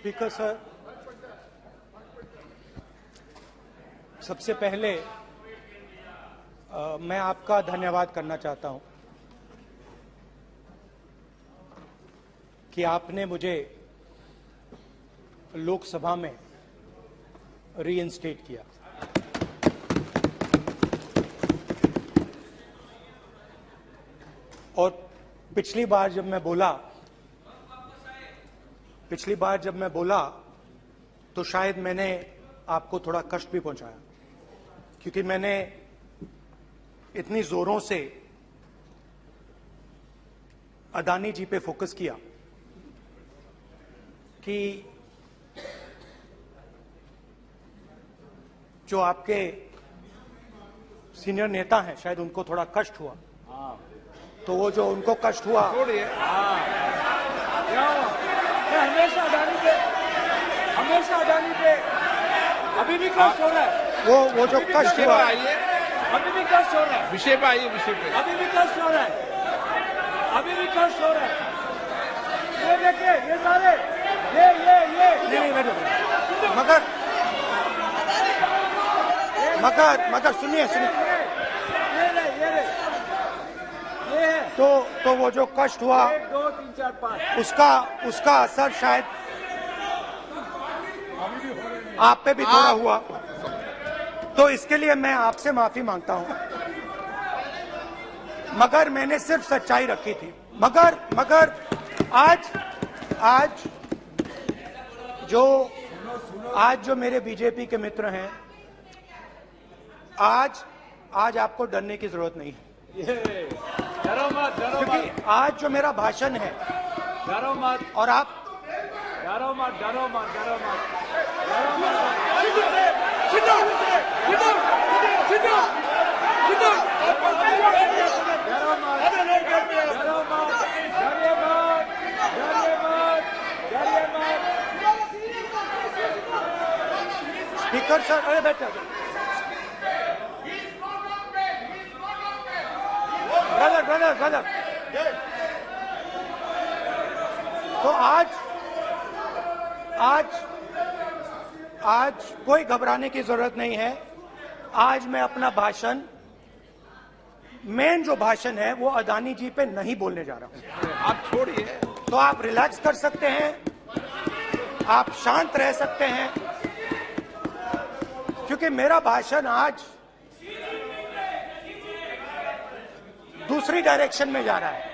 Speaker sir, सबसे पहले मैं आपका धन्यवाद करना चाहता हूं कि आपने मुझे लोकसभा में रीइंस्टेट किया। और पिछली बार जब मैं बोला तो शायद मैंने आपको थोड़ा कष्ट भी पहुंचाया, क्योंकि मैंने इतनी जोरों से अदानी जी पे फोकस किया कि जो आपके सीनियर नेता हैं शायद उनको थोड़ा कष्ट हुआ। तो वो जो उनको कष्ट हुआ, हमेशा अडानी पे अभी भी कष्ट हो रहा है। वो जो कष्ट हुआ, अभी भी कष्ट हो रहा है। विषय पे आइए, विषय पे। अभी भी कष्ट हो रहा है, अभी भी कष्ट हो रहा है। ये देखिए, ये सारे नहीं मगर सुनिए ये है। तो वो जो कष्ट हुआ 1 2 3 4 5 उसका असर शायद आप पे भी थोड़ा हुआ। तो इसके लिए मैं आपसे माफी मांगता हूं, मगर मैंने सिर्फ सच्चाई रखी थी। मगर आज जो मेरे बीजेपी के मित्र हैं, आज आपको डरने की जरूरत नहीं है, डरो मत, क्योंकि आज जो मेरा भाषण है, डरो मत, और आप डरो मत। स्पीकर सर, अरे बैठे ब्रदर। तो आज कोई घबराने की जरूरत नहीं है। आज मैं अपना भाषण, मेन जो भाषण है वो अदानी जी पे नहीं बोलने जा रहा हूं। आप छोड़िए, तो आप रिलैक्स कर सकते हैं, आप शांत रह सकते हैं, क्योंकि मेरा भाषण आज दूसरी डायरेक्शन में जा रहा है।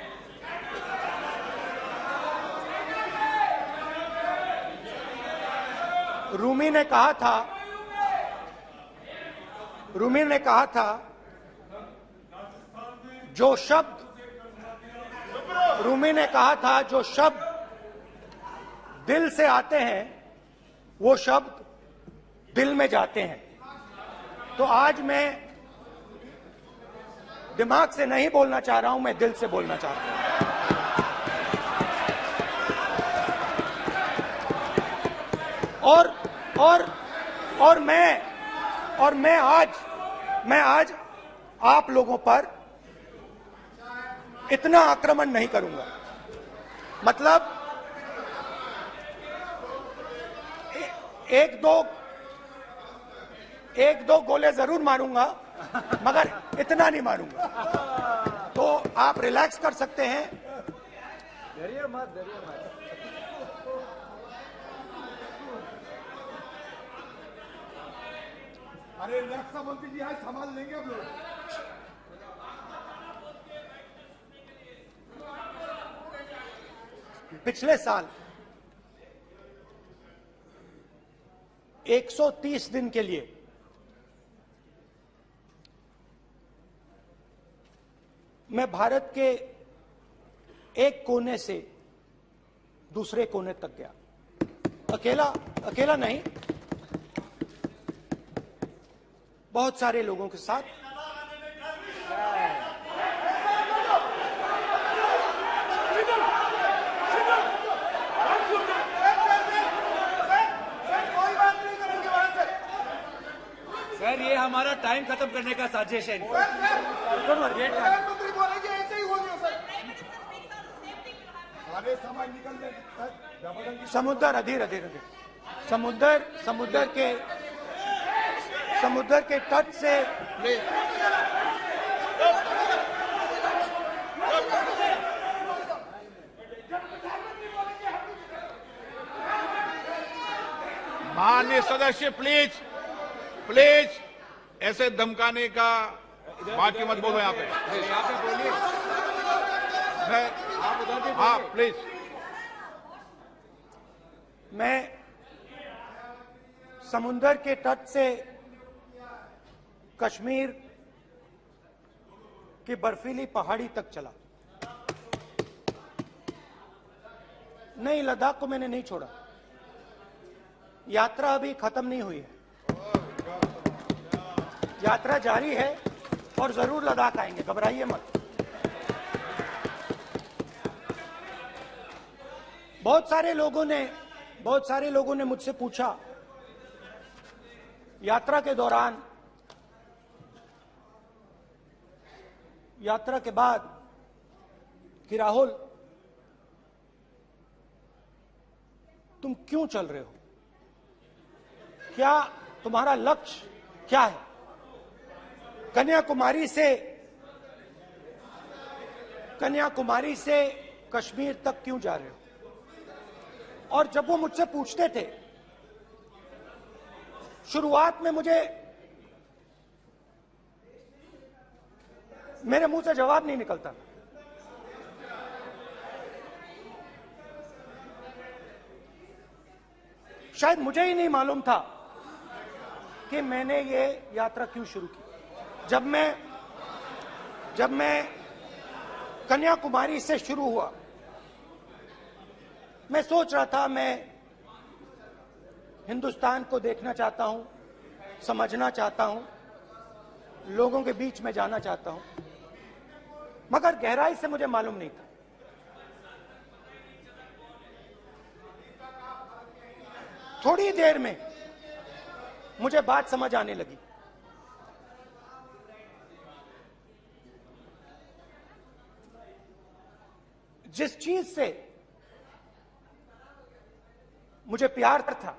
रूमी ने कहा था जो शब्द दिल से आते हैं वो शब्द दिल में जाते हैं। तो आज मैं दिमाग से नहीं बोलना चाह रहा हूं, मैं दिल से बोलना चाह रहा हूं। और मैं आज आप लोगों पर इतना आक्रमण नहीं करूंगा। मतलब एक दो गोले जरूर मारूंगा, मगर इतना नहीं मारूंगा। तो आप रिलैक्स कर सकते हैं। डरिए मत। अरे रक्षा मंत्री जी आज संभाल लेंगे आप लोग। पिछले साल 130 दिन के लिए मैं भारत के एक कोने से दूसरे कोने तक गया। अकेला नहीं, बहुत सारे लोगों के साथ। सर, ये हमारा टाइम खत्म करने का साजिश है। प्रधानमंत्री बोलेंगे ऐसे ही होंगे सर, सारे समाज निकल जाए। समुद्र अधीर अधीर अधीर समुद्र के तट से माननीय सदस्य प्लीज प्लीज ऐसे धमकाने का बात की मत बोलो यहाँ पे। हाँ प्लीज। मैं समुद्र के तट से कश्मीर की बर्फीली पहाड़ी तक चला। नहीं, लद्दाख को मैंने नहीं छोड़ा। यात्रा अभी खत्म नहीं हुई है, यात्रा जारी है और जरूर लद्दाख आएंगे, घबराइए मत। बहुत सारे लोगों ने मुझसे पूछा यात्रा के दौरान, यात्रा के बाद कि राहुल तुम क्यों चल रहे हो, क्या तुम्हारा लक्ष्य क्या है, कन्याकुमारी से कश्मीर तक क्यों जा रहे हो। और जब वो मुझसे पूछते थे, शुरुआत में मेरे मुंह से जवाब नहीं निकलता। शायद मुझे ही नहीं मालूम था कि मैंने ये यात्रा क्यों शुरू की। जब मैं कन्याकुमारी से शुरू हुआ, मैं सोच रहा था मैं हिंदुस्तान को देखना चाहता हूं, समझना चाहता हूं, लोगों के बीच में जाना चाहता हूं, मगर गहराई से मुझे मालूम नहीं था। थोड़ी देर में मुझे बात समझ आने लगी। जिस चीज से मुझे प्यार था,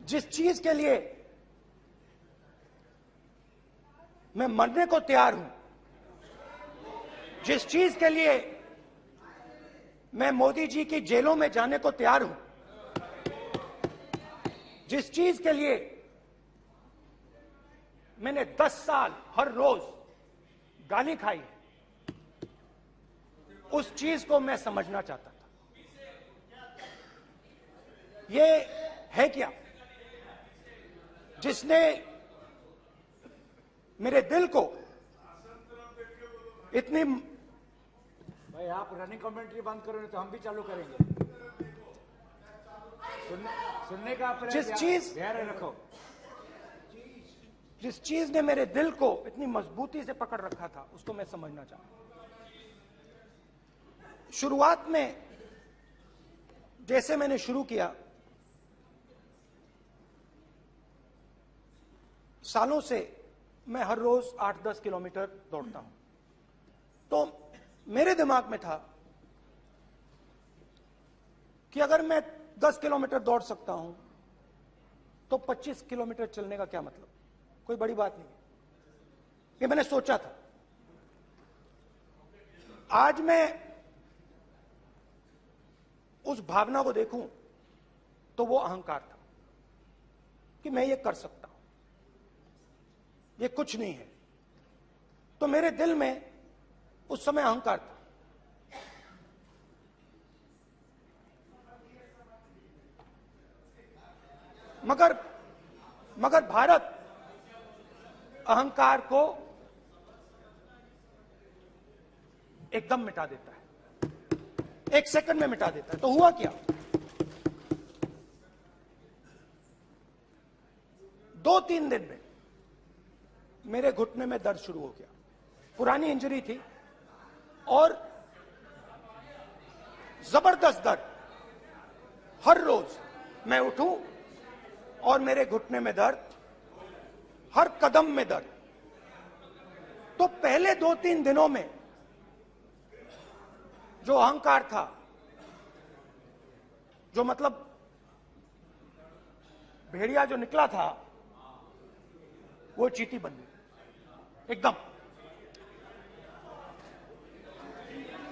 जिस चीज के लिए मैं मरने को तैयार हूं, जिस चीज के लिए मैं मोदी जी की जेलों में जाने को तैयार हूं, जिस चीज के लिए मैंने 10 साल हर रोज गाली खाई, उस चीज को मैं समझना चाहता था। ये है क्या जिसने मेरे दिल को इतनी। भाई आप रनिंग कमेंट्री बंद करो नहीं तो हम भी चालू करेंगे। सुनने का जिस चीज ने मेरे दिल को इतनी मजबूती से पकड़ रखा था, उसको मैं समझना चाहता। शुरुआत में जैसे मैंने शुरू किया, सालों से मैं हर रोज 8-10 किलोमीटर दौड़ता हूं, तो मेरे दिमाग में था कि अगर मैं 10 किलोमीटर दौड़ सकता हूं तो 25 किलोमीटर चलने का क्या मतलब, कोई बड़ी बात नहीं। ये मैंने सोचा था। आज मैं उस भावना को देखूं तो वो अहंकार था कि मैं ये कर सकता हूं, ये कुछ नहीं है। तो मेरे दिल में उस समय अहंकार था। मगर भारत अहंकार को एकदम मिटा देता है, 1 सेकंड में मिटा देता है। तो हुआ क्या, 2-3 दिन में मेरे घुटने में दर्द शुरू हो गया। पुरानी इंजरी थी और जबरदस्त दर्द। हर रोज मैं उठूं और मेरे घुटने में दर्द, हर कदम में दर्द। तो पहले 2-3 दिनों में जो अहंकार था, जो मतलब भेड़िया जो निकला था, वो चींटी बन गई एकदम।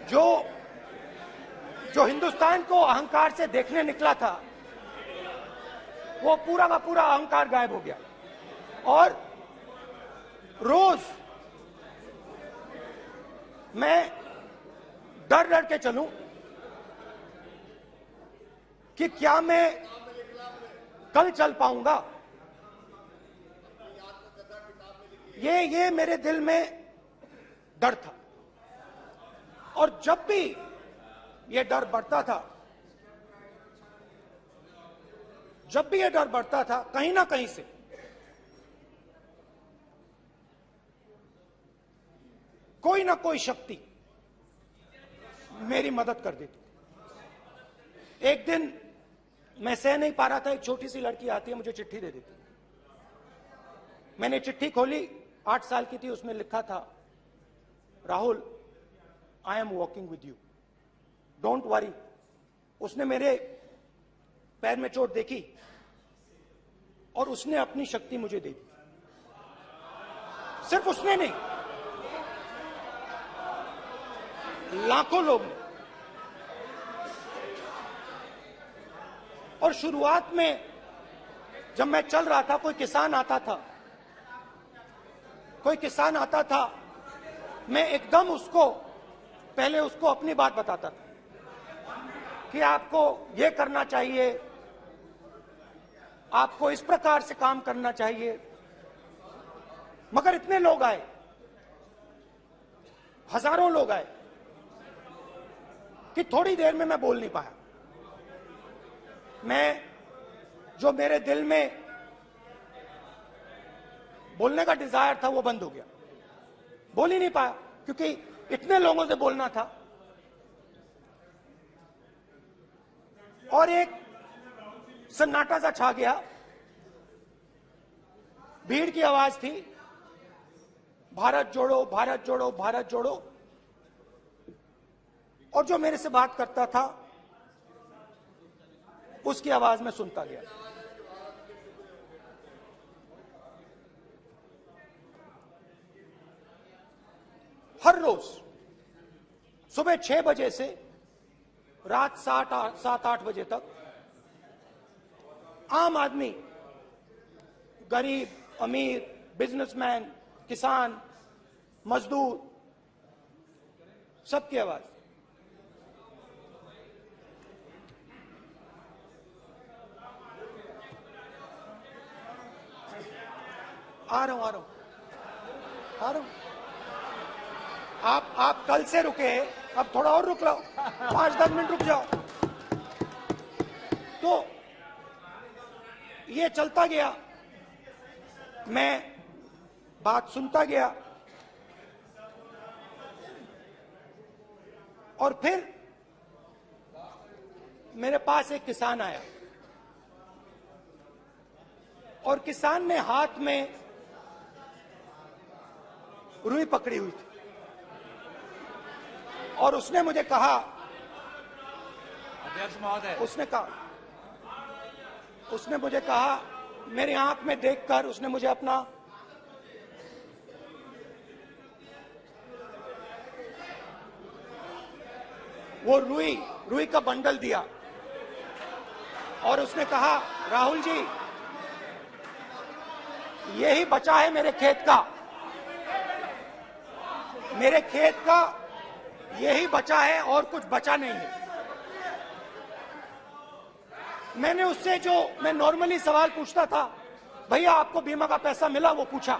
जो हिंदुस्तान को अहंकार से देखने निकला था, वो पूरा का पूरा अहंकार गायब हो गया। और रोज मैं डर डर के चलूं कि क्या मैं कल चल पाऊंगा। ये मेरे दिल में डर था। और जब भी ये डर बढ़ता था, कहीं ना कहीं से कोई ना कोई शक्ति मेरी मदद कर देती। एक दिन मैं सह नहीं पा रहा था, एक छोटी सी लड़की आती है, मुझे चिट्ठी दे देती। मैंने चिट्ठी खोली, 8 साल की थी, उसमें लिखा था, Rahul, I am walking with you, don't worry. उसने मेरे पैर में चोट देखी और उसने अपनी शक्ति मुझे दे दी। सिर्फ उसने नहीं, लाखों लोग ने। और शुरुआत में जब मैं चल रहा था, कोई किसान आता था, मैं एकदम पहले उसको अपनी बात बताता था कि आपको ये करना चाहिए, आपको इस प्रकार से काम करना चाहिए। मगर इतने लोग आए, हजारों लोग आए, कि थोड़ी देर में मैं बोल नहीं पाया। जो मेरे दिल में बोलने का डिजायर था, वो बंद हो गया। बोल ही नहीं पाया, क्योंकि इतने लोगों से बोलना था। और एक सन्नाटा सा छा गया, भीड़ की आवाज थी, भारत जोड़ो, भारत जोड़ो, भारत जोड़ो। और जो मेरे से बात करता था, उसकी आवाज में सुनता गया। हर रोज सुबह 6 बजे से रात 7-8 बजे तक आम आदमी, गरीब, अमीर, बिजनेसमैन, किसान, मजदूर, सबकी आवाज। आ रहा हूं। आप कल से रुके, अब थोड़ा और रुक लो, 5-10 मिनट रुक जाओ। तो ये चलता गया, मैं बात सुनता गया। और फिर मेरे पास एक किसान आया, और किसान ने हाथ में रुई पकड़ी हुई थी, और उसने मुझे कहा, अध्यक्ष महोदय, उसने मुझे कहा, मेरी आंख में देखकर उसने मुझे अपना वो रुई का बंडल दिया, और उसने कहा, राहुल जी, यही बचा है मेरे खेत का यही बचा है, और कुछ बचा नहीं है। मैंने उससे, जो मैं नॉर्मली सवाल पूछता था, भैया आपको बीमा का पैसा मिला, वो पूछा।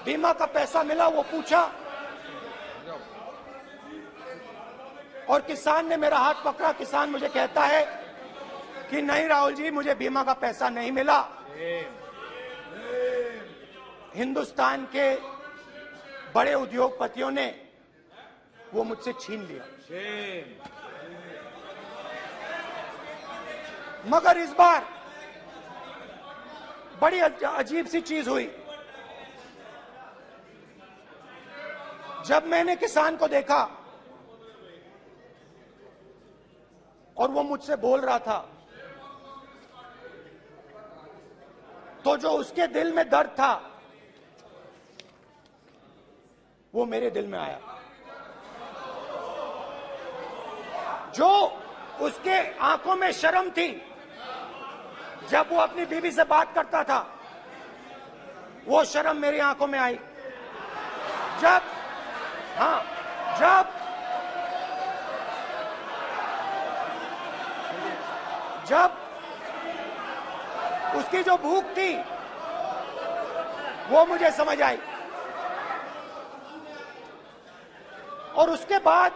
बीमा का पैसा मिला, वो पूछा। और किसान ने मेरा हाथ पकड़ा। किसान मुझे कहता है कि नहीं राहुल जी, मुझे बीमा का पैसा नहीं मिला, हिंदुस्तान के बड़े उद्योगपतियों ने वो मुझसे छीन लिया। मगर इस बार बड़ी अजीब सी चीज हुई। जब मैंने किसान को देखा और वो मुझसे बोल रहा था, तो जो उसके दिल में दर्द था वो मेरे दिल में आया। जो उसके आंखों में शर्म थी जब वो अपनी बीवी से बात करता था, वो शर्म मेरी आंखों में आई। जब उसकी जो भूख थी वो मुझे समझ आई। और उसके बाद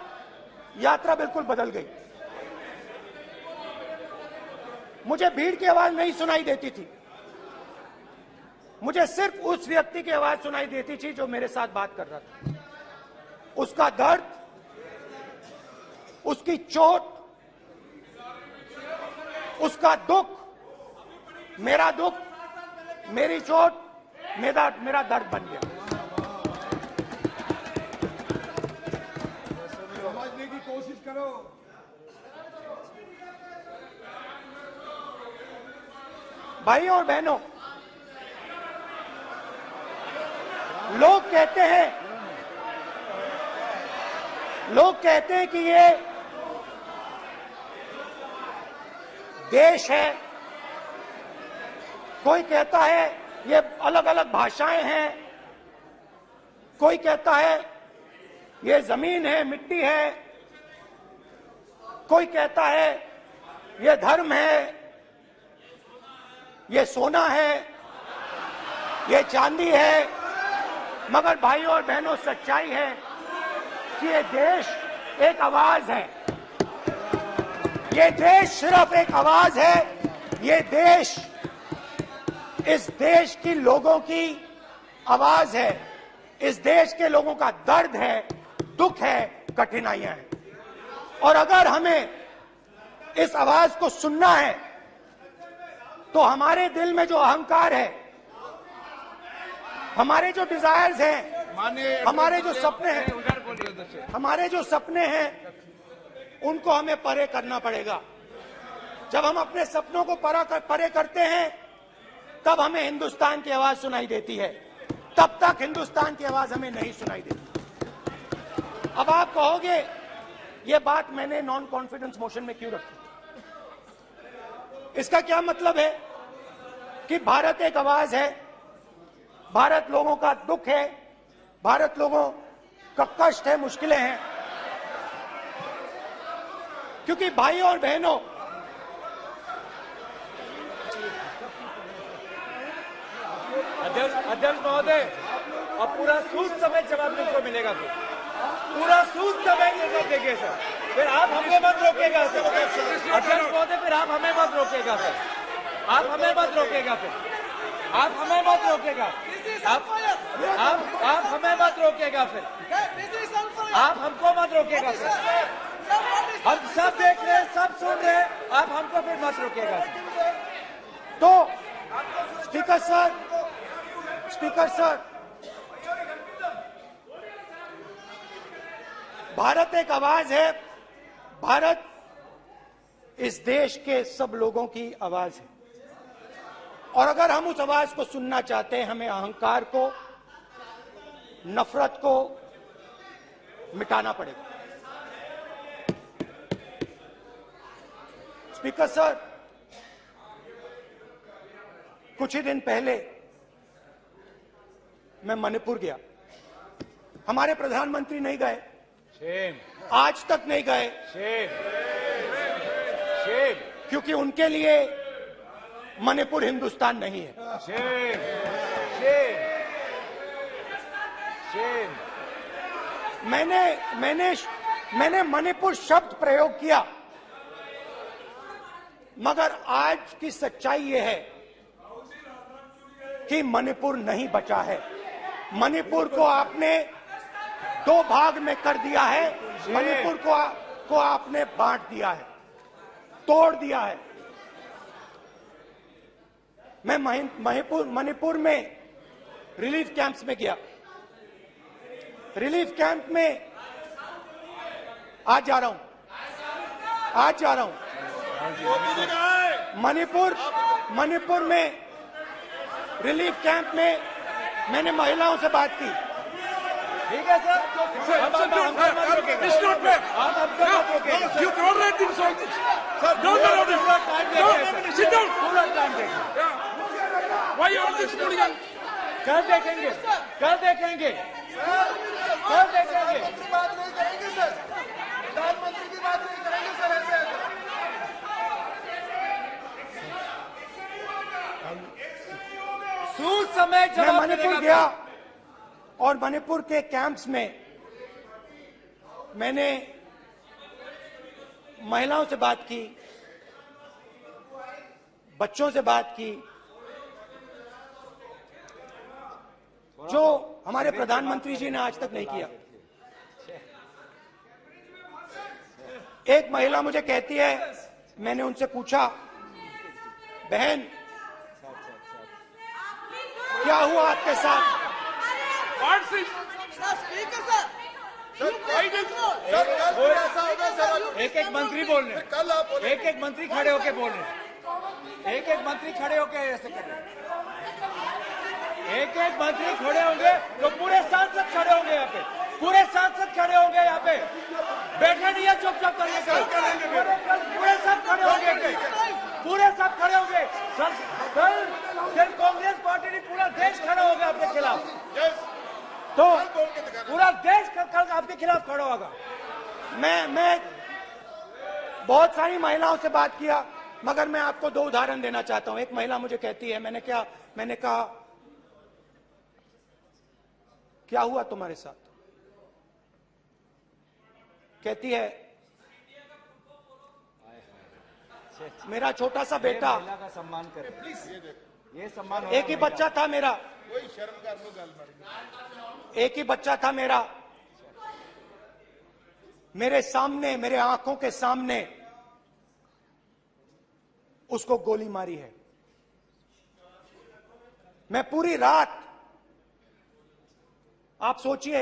यात्रा बिल्कुल बदल गई। मुझे भीड़ की आवाज नहीं सुनाई देती थी, मुझे सिर्फ उस व्यक्ति की आवाज सुनाई देती थी जो मेरे साथ बात कर रहा था। उसका दर्द, उसकी चोट, उसका दुख, मेरा दुख, मेरी चोट, मेरा दर्द बन गया। समझने की कोशिश करो। भाइयों और बहनों, लोग कहते हैं कि ये देश है, कोई कहता है ये अलग अलग भाषाएं हैं, कोई कहता है ये जमीन है, मिट्टी है, कोई कहता है ये धर्म है, ये सोना है, ये चांदी है। मगर भाइयों और बहनों, सच्चाई है कि ये देश एक आवाज है। ये देश सिर्फ एक आवाज है। ये देश, इस देश की लोगों की आवाज है। इस देश के लोगों का दर्द है, दुख है, कठिनाइयां हैं। और अगर हमें इस आवाज को सुनना है तो हमारे दिल में जो अहंकार है, हमारे जो डिजायर्स हैं, हमारे जो सपने हैं, उनको हमें परे करना पड़ेगा। जब हम अपने सपनों को परे करते हैं, तब हमें हिंदुस्तान की आवाज सुनाई देती है। तब तक हिंदुस्तान की आवाज हमें नहीं सुनाई देती। अब आप कहोगे ये बात मैंने नॉन कॉन्फिडेंस मोशन में क्यों रखी? इसका क्या मतलब है कि भारत एक आवाज है, भारत लोगों का दुख है, भारत लोगों का कष्ट है, मुश्किलें हैं। क्योंकि भाइयों और बहनों, अध्यक्ष महोदय, अब पूरा सूद समय जवाब को मिलेगा, फिर पूरा सूद समय जवाब देंगे सर। फिर आप हमें मत रोकेगा सर। अध्यक्ष महोदय, फिर आप हमें मत रोकेगा सर। आप हमें मत रोकेगा, फिर आप हमें मत रोकेगा। आप हमें मत रोकेगा, फिर आप हमको मत रोकेगा सर। हम सब देख रहे हैं, सब सुन रहे हैं, आप हमको फिर मत रोकेगा सर। तो स्पीकर सर, भारत एक आवाज है। भारत इस देश के सब लोगों की आवाज है। और अगर हम उस आवाज को सुनना चाहते हैं, हमें अहंकार को, नफरत को मिटाना पड़ेगा। स्पीकर सर, कुछ ही दिन पहले मैं मणिपुर गया। हमारे प्रधानमंत्री नहीं गए, आज तक नहीं गए, क्योंकि उनके लिए मणिपुर हिंदुस्तान नहीं है। मैंने मणिपुर शब्द प्रयोग किया, मगर आज की सच्चाई यह है कि मणिपुर नहीं बचा है। मणिपुर को आपने दो भाग में कर दिया है। मणिपुर को आपने बांट दिया है, तोड़ दिया है। मैं मणिपुर में रिलीफ कैंप्स में गया। रिलीफ कैंप में आज जा रहा हूं, आज जा रहा हूं मणिपुर में रिलीफ कैंप में मैंने महिलाओं से बात की। ठीक है सर, अब हमको मत रोकेगा। It's not fair. आप हमको मत रोकेगा। You tolerate insults. Sir, don't allow this. Sit down. पूरा टाइम देखेंगे। Yeah. Why you all this hooligan? कल देखेंगे, कल देखेंगे, कल देखेंगे। बात नहीं करेंगे सर, प्रधानमंत्री की बात नहीं करेंगे सर ऐसे। सूद समय मैं जवाब मणिपुर मिलेगा। गया और मणिपुर के कैंप्स में मैंने महिलाओं से बात की, बच्चों से बात की, जो हमारे प्रधानमंत्री जी ने आज तक नहीं किया। एक महिला मुझे कहती है, मैंने उनसे पूछा, बहन क्या हुआ आपके साथ? What's this? एक एक मंत्री बोल रहे हैं, कल आप बोले एक एक मंत्री खड़े होके बोल रहे हैं, एक एक मंत्री खड़े होके ऐसे कर रहे हैं। एक एक मंत्री खड़े होंगे तो पूरे सांसद खड़े होंगे यहाँ पे, पूरे सांसद खड़े होंगे यहाँ पे। बैठे नहीं है, चुपचाप करिए। पूरे सब खड़े होंगे, पूरे सब खड़े होंगे। कल कांग्रेस पार्टी ने पूरा देश खड़ा होगा आपके खिलाफ, तो पूरा देश कल आपके खिलाफ खड़ा होगा। मैं बहुत सारी महिलाओं से बात किया, मगर मैं आपको दो उदाहरण देना चाहता हूं। एक महिला मुझे कहती है, मैंने कहा क्या हुआ तुम्हारे साथ? कहती है, मेरा छोटा सा बेटा, महिला का सम्मान करें प्लीज, ये सम्मान। एक ही बच्चा था मेरा, एक ही बच्चा था मेरा, मेरे सामने, मेरे आंखों के सामने उसको गोली मारी है। मैं पूरी रात, आप सोचिए,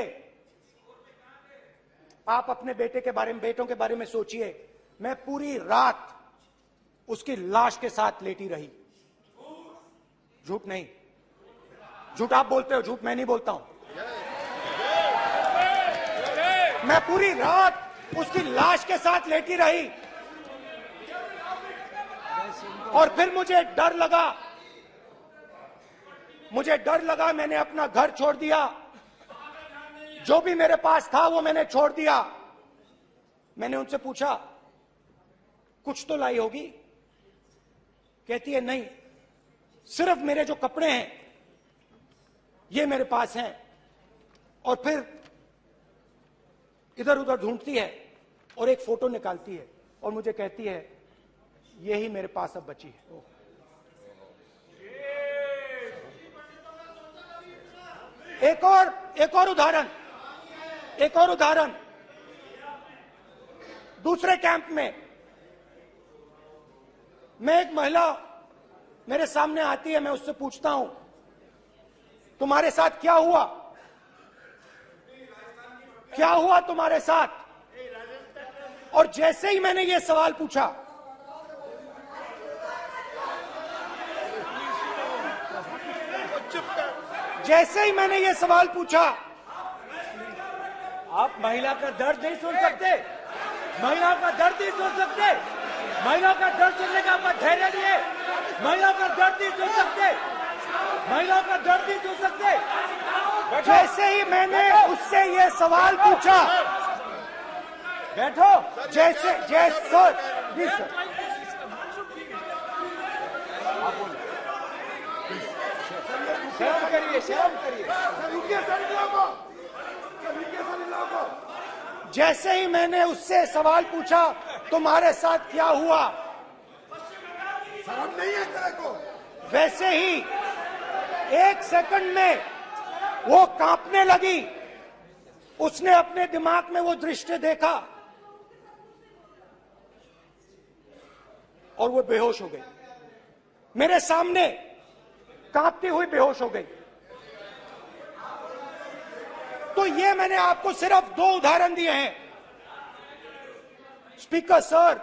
आप अपने बेटे के बारे में, बेटों के बारे में सोचिए, मैं पूरी रात उसकी लाश के साथ लेटी रही। झूठ नहीं, झूठ आप बोलते हो, झूठ मैं नहीं बोलता हूं। मैं पूरी रात उसकी लाश के साथ लेटी रही और फिर मुझे डर लगा, मैंने अपना घर छोड़ दिया, जो भी मेरे पास था वो मैंने छोड़ दिया। मैंने उनसे पूछा, कुछ तो लाई होगी? कहती है, नहीं, सिर्फ मेरे जो कपड़े हैं ये मेरे पास हैं। और फिर इधर उधर ढूंढती है और एक फोटो निकालती है और मुझे कहती है, यही मेरे पास अब बची है। एक और उदाहरण, दूसरे कैंप में मैं, एक महिला मेरे सामने आती है, मैं उससे पूछता हूं, तुम्हारे साथ क्या हुआ? क्या हुआ तुम्हारे साथ? और जैसे ही मैंने ये सवाल पूछा, आप महिला का दर्द नहीं सुन सकते, महिलाओं का दर्द नहीं सुन सकते, महिलाओं का दर्द सुनने का आपका धैर्य नहीं है, महिलाओं का दर्द नहीं सुन सकते, महिलाओं का दर्द नहीं सुन सकते। जैसे ही मैंने उससे ये सवाल पूछा, बैठो, जैसे शर्म करिए, शर्म करिए। जैसे ही मैंने उससे सवाल पूछा, तुम्हारे साथ क्या हुआ, शर्म नहीं है तेरे को? वैसे ही 1 सेकंड में वो कांपने लगी। उसने अपने दिमाग में वो दृश्य देखा और वो बेहोश हो गई। मेरे सामने कांपती हुई बेहोश हो गई। तो ये मैंने आपको सिर्फ 2 उदाहरण दिए हैं। स्पीकर सर,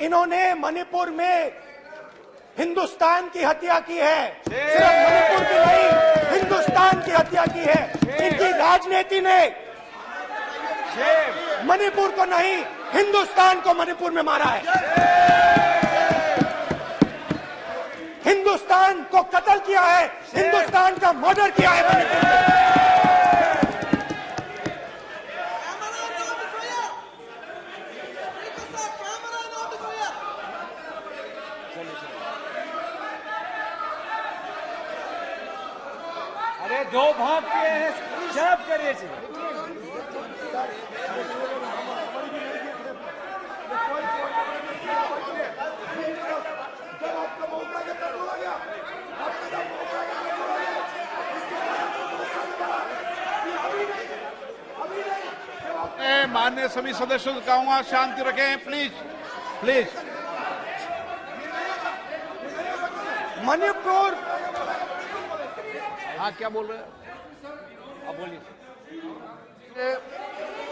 इन्होंने मणिपुर में हिंदुस्तान की हत्या की है, सिर्फ मणिपुर की नहीं, हिंदुस्तान की हत्या की है। इनकी राजनीति ने मणिपुर को नहीं, हिंदुस्तान को मणिपुर में मारा है। हिंदुस्तान को कत्ल किया है, हिंदुस्तान का मर्डर किया है मणिपुर में। अरे 2 भाग किए हैं, शर्प करिए जी। माननीय सभी सदस्यों से कहूंगा शांति रखें, प्लीज प्लीज। मणिपुर, हाँ क्या बोल रहे हैं? अब बोलिए।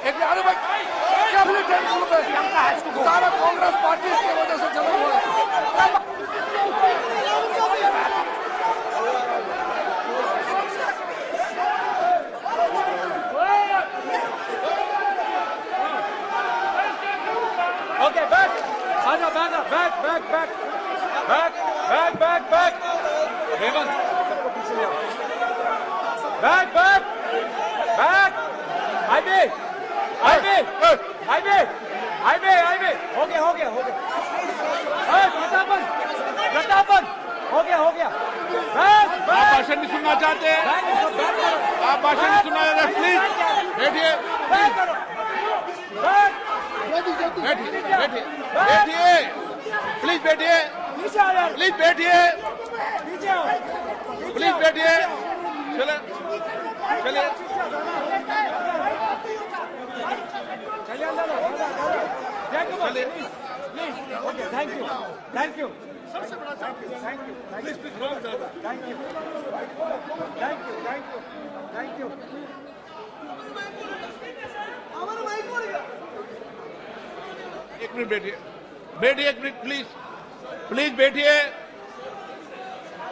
एक अरे भाई क्या बोले सारा कांग्रेस पार्टी की वजह से चला हुआ है। Okay, back. Aja, back. Back. Hemant, सबको पीछे ले आओ। Back. हाईवे। हो गया। प्रतापन, हो गया। आप भाषण नहीं सुनना चाहते हैं? आप भाषण नहीं सुनना चाहते? प्लीज बैठिए, प्लीज बैठिए। चलिए थैंक यू। एक मिनट बैठिए, एक मिनट प्लीज बैठिए,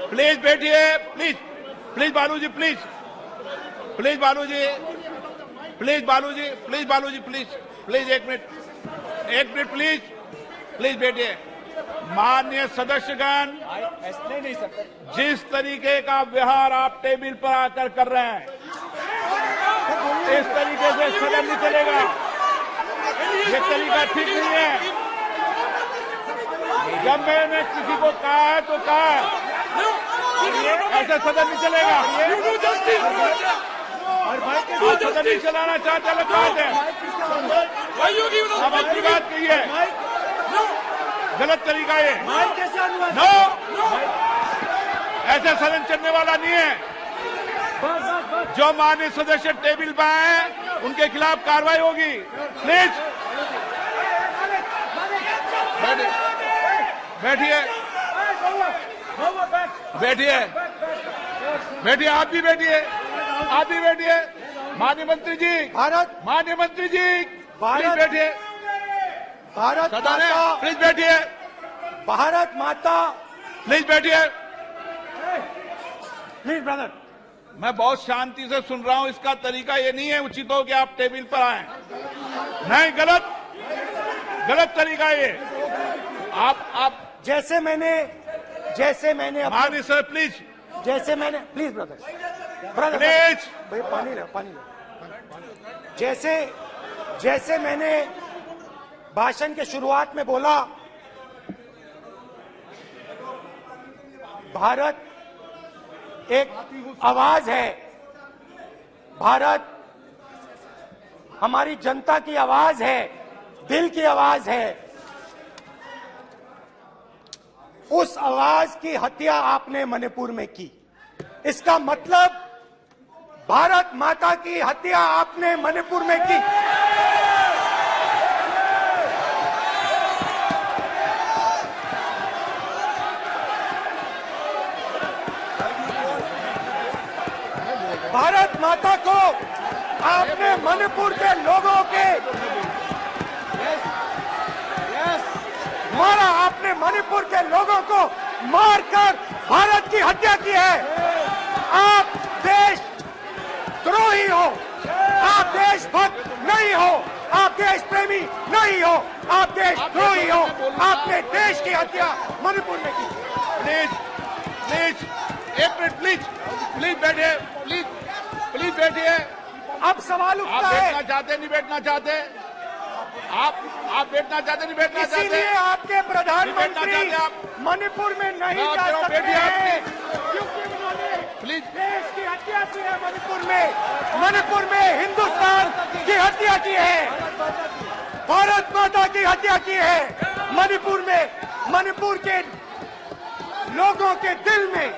प्लीज बालू जी, एक मिनट प्लीज बैठिए। माननीय सदस्यगण, ऐसे नहीं सकते। जिस तरीके का व्यवहार आप टेबल पर आकर कर रहे हैं, इस तरीके से सदन नहीं चलेगा। ये तरीका ठीक नहीं है। जब मैंने किसी को कहा है तो कहा है, ऐसे सदन नहीं चलेगा। आप सदन नहीं चलाना चाहते, अलग बात है। अब अपनी बात कहिए, गलत तरीका ये। नो, ऐसे सदन चलने वाला नहीं है। जो माननीय सदस्य टेबल पर आए हैं उनके खिलाफ कार्रवाई होगी। प्लीज बैठिए, आप भी बैठिए। माननीय मंत्री जी, प्लीज बैठिए। भारत सदन है, माता, प्लीज बैठिए। भारत माता, प्लीज बैठिए। Please brother. मैं बहुत शांति से सुन रहा हूं। इसका तरीका ये नहीं है उचित हो कि आप टेबल पर आए। नहीं, गलत तरीका ये। आप जैसे मैंने माननीय सर, प्लीज प्लीज ब्रदर भाई पानी ले। जैसे मैंने भाषण के शुरुआत में बोला, भारत एक आवाज है। भारत हमारी जनता की आवाज है, दिल की आवाज है। उस आवाज की हत्या आपने मणिपुर में की। इसका मतलब भारत माता की हत्या आपने मणिपुर में की। भारत माता को आपने मणिपुर के लोगों के मारा, आपने मणिपुर के लोगों को मारकर भारत की हत्या की है। आप देश द्रोही हो, आप देशभक्त नहीं हो, आप देश प्रेमी नहीं हो, आप देशद्रोही हो। आपने देश की हत्या मणिपुर में की। प्लीज प्लीज एक मिनट, प्लीज प्लीज बैठिए, प्लीज प्लीज बैठिए। अब सवाल आप उठता है, बैठना चाहते नहीं बैठना चाहते? आप बैठना चाहते नहीं बैठना चाहते? इसीलिए आपके प्रधानमंत्री चाहते आप? मणिपुर में नहीं मैं जा कह रहा हूं, सकते बैठिए आप, हैं क्योंकि उन्होंने प्लीज। देश की हत्या की है। मणिपुर में हिंदुस्तान की हत्या की है, भारत माता की हत्या की है। मणिपुर के लोगों के दिल में।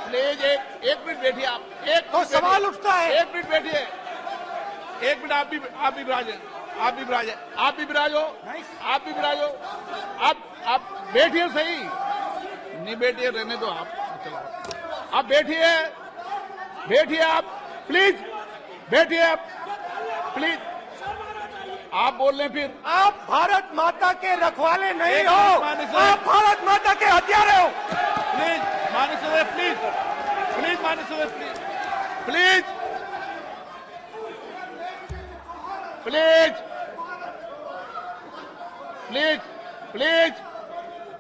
प्लीज एक मिनट बैठिए आप, एक तो मिनट सवाल बैठिए। उठता है, एक मिनट बैठिए, एक मिनट। आप भी विराजे, आप भी विराजे, आप भी विराजो, आप भी विराजो। आप बैठिए सही, नहीं बैठिए रहने दो आप, चलो आप बैठिए, बैठिए आप प्लीज, बैठिए आप प्लीज। आप बोल रहे फिर आप भारत माता के रखवाले नहीं एक हो, मिनट माननीय सर। आप भारत माता के हत्यारे हो। प्लीज माननीय सदस्य, प्लीज प्लीज माननीय सदस्य, please please please please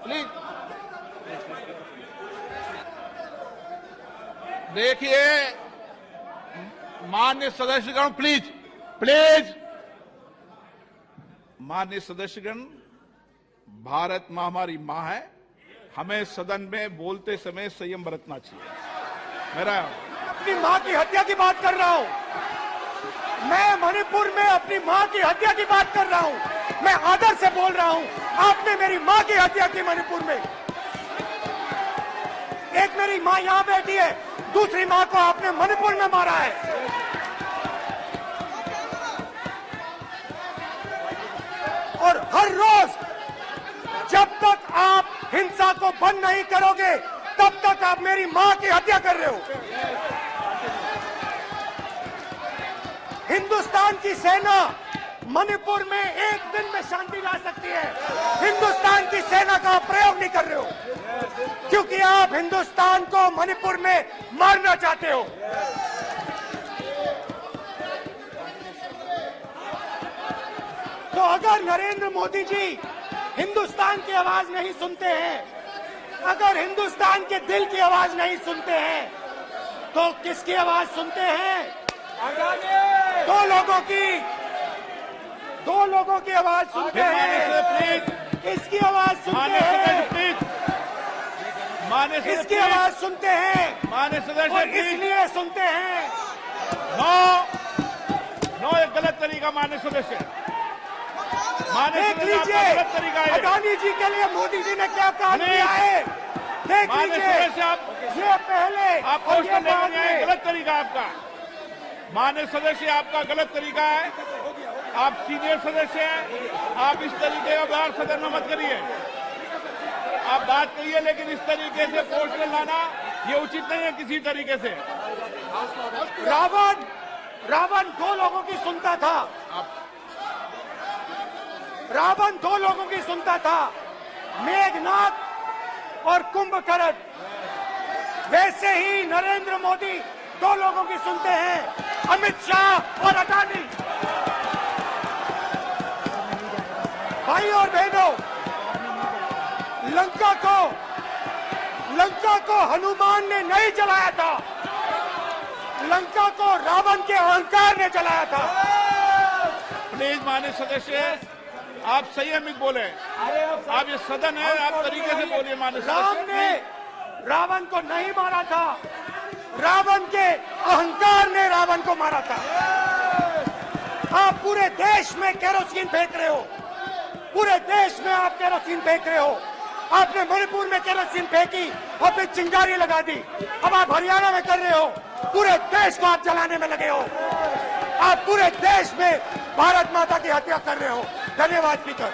please. देखिए माननीय सदस्यगण, प्लीज प्लीज। माननीय सदस्यगण, भारत मां हमारी मां है, हमें सदन में बोलते समय संयम बरतना चाहिए। मेरा अपनी मां की हत्या की बात कर रहा हूं मैं, मणिपुर में अपनी मां की हत्या की बात कर रहा हूं मैं, आदर से बोल रहा हूं। आपने मेरी मां की हत्या की मणिपुर में। एक मेरी मां यहां बैठी है, दूसरी मां को आपने मणिपुर में मारा है। और हर रोज जब तक आप हिंसा को बंद नहीं करोगे, तब तक आप मेरी मां की हत्या कर रहे हो। हिंदुस्तान की सेना मणिपुर में एक दिन में शांति ला सकती है। हिंदुस्तान की सेना का आप प्रयोग नहीं कर रहे हो, क्योंकि आप हिंदुस्तान को मणिपुर में मारना चाहते हो। तो अगर नरेंद्र मोदी जी हिंदुस्तान की आवाज नहीं सुनते हैं, अगर हिंदुस्तान के दिल की आवाज नहीं सुनते हैं, तो किसकी आवाज सुनते हैं? दो लोगों की आवाज सुनते हैं। प्लीज किसकी आवाज सुनते माननीय हैं? सदस्य, प्लीज माननीय सदस्य, किसकी आवाज सुनते हैं? माननीय सदस्य, और प्लीज। इसलिए सुनते हैं। नो एक गलत तरीका माननीय सदस्य, माननीय देख सदस्य, आपका लीजिए गलत तरीका है। अडानी जी के लिए मोदी जी ने क्या काम नहीं। किया है। देख माननीय लीजिए, सदस्य, आप ये पहले आप और पोस्ट ये करने बाद के लिए में। गलत तरीका आपका। माननीय सदस्य, आपका गलत तरीका है। आप सीनियर सदस्य हैं, आप इस तरीके का व्यवहार सदन में मत करिए। आप बात करिए, लेकिन इस तरीके से पोस्ट में लाना ये उचित नहीं है किसी तरीके से। रावण दो लोगों की सुनता था। रावण दो लोगों की सुनता था, मेघनाथ और कुंभकर्ण। वैसे ही नरेंद्र मोदी दो लोगों की सुनते हैं, अमित शाह और अडानी। भाई और बहनों, लंका को हनुमान ने नहीं जलाया था, लंका को रावण के अहंकार ने जलाया था। प्लीज माननीय सदस्य, आप संयमित बोले। आप ये सदन है, आप तरीके से बोलिए। माननीय राम सदस्य, ने रावण को नहीं मारा था, रावण के अहंकार ने रावण को मारा था। आप पूरे देश में केरोसिन फेंक रहे हो, पूरे देश में आप केरोसिन फेंक रहे हो। आपने मणिपुर में केरोसिन फेंकी, अपनी चिंगारी लगा दी। अब आप हरियाणा में कर रहे हो, पूरे देश को आप जलाने में लगे हो। आप पूरे देश में भारत माता की हत्या कर रहे हो। धन्यवाद स्पीकर।